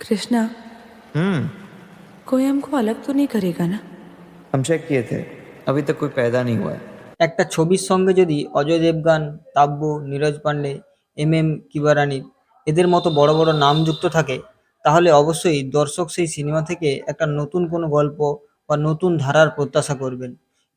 कृष्णा, कोई हमको अलग तो नहीं करेगा ना? हम चेक किए थे, अभी तक कोई पैदा नहीं हुआ है। একটা ছবির সঙ্গে যদি অজয় দেবগন, তাব্বু, নীরজ পান্ডে, কিবারানি এদের মতো বড় বড় নাম যুক্ত থাকে, তাহলে অবশ্যই দর্শক সেই সিনেমা থেকে একটা নতুন কোনো গল্প বা নতুন ধারার প্রত্যাশা করবেন।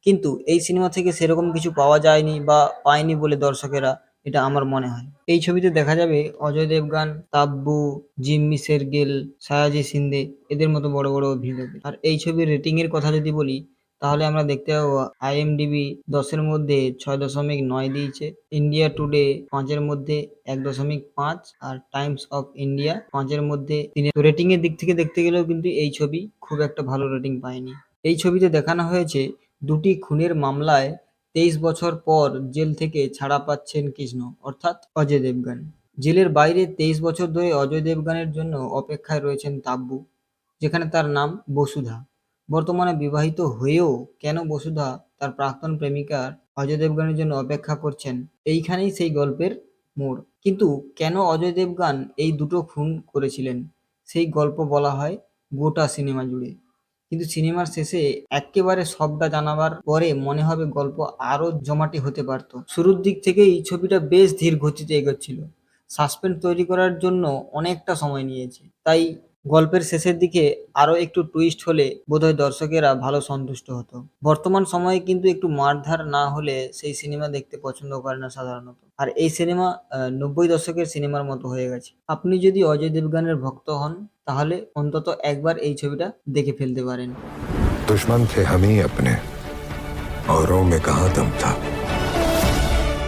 কিন্তু এই সিনেমা থেকে সেরকম কিছু পাওয়া যায়নি বা পায়নি বলে দর্শকেরা, এটা আমার মনে হয়। এই ছবিতে দেখা যাবে অজয় দেবগন, তাব্বু, জিম্মি শেরগিল, সায়াজি সিন্ধে এদের মতো বড় বড় অভিনেতাদের। আর এই ছবির রেটিং এর কথা যদি বলি, তাহলে আমরা দেখতে পাবো IMDb 10-এর মধ্যে 6.9 দিয়েছে, ইন্ডিয়া টুডে 5-এর মধ্যে 1.5, আর টাইমস অফ ইন্ডিয়া 5-এর মধ্যে 3। তো রেটিং এর দিক থেকে দেখতে গেলেও কিন্তু এই ছবি খুব একটা ভালো রেটিং পায়নি। এই ছবিতে দেখানো হয়েছে দুটি খুনের মামলায় 23 বছর পর জেল থেকে ছাড়া পাচ্ছেন কৃষ্ণ, অর্থাৎ অজয় দেবগন। জেলের বাইরে 23 বছর ধরে অজয় দেবগনের জন্য অপেক্ষায় রয়েছেন তাব্বু, যেখানে তার নাম বসুধা। বর্তমানে বিবাহিত হয়েও কেন বসুধা তার প্রাক্তন প্রেমিকার অজয় দেবগনের জন্য অপেক্ষা করছেন, এইখানেই সেই গল্পের মোড়। কিন্তু কেন অজয় দেবগন এই দুটো খুন করেছিলেন, সেই গল্প বলা হয় গোটা সিনেমা জুড়ে। কিন্তু সিনেমার শেষে এক্কেবারে সবটা জানাবার পরে মনে হবে গল্প আরো জমাটি হতে পারত। শুরুর দিক থেকেই ছবিটা বেশ ধীর গতিতে এগোচ্ছিল, সাসপেন্স তৈরি করার জন্য অনেকটা সময় নিয়েছে। তাই গল্পের শেষের দিকে আরো একটু টুইস্ট হলে বোধহয় দর্শকেরা ভালো সন্তুষ্ট হতো। বর্তমান সময়ে কিন্তু একটু মারধার না হলে সেই সিনেমা দেখতে পছন্দ করে না সাধারণত। আর এই সিনেমা 90 দশকের সিনেমার মতো হয়ে গেছে। আপনি যদি অজয় দেবগনের ভক্ত হন, তাহলে অন্তত একবার এই ছবিটা দেখে ফেলতে পারেন। दुश्मन थे हम ही अपने, औरों में कहाँ दम था।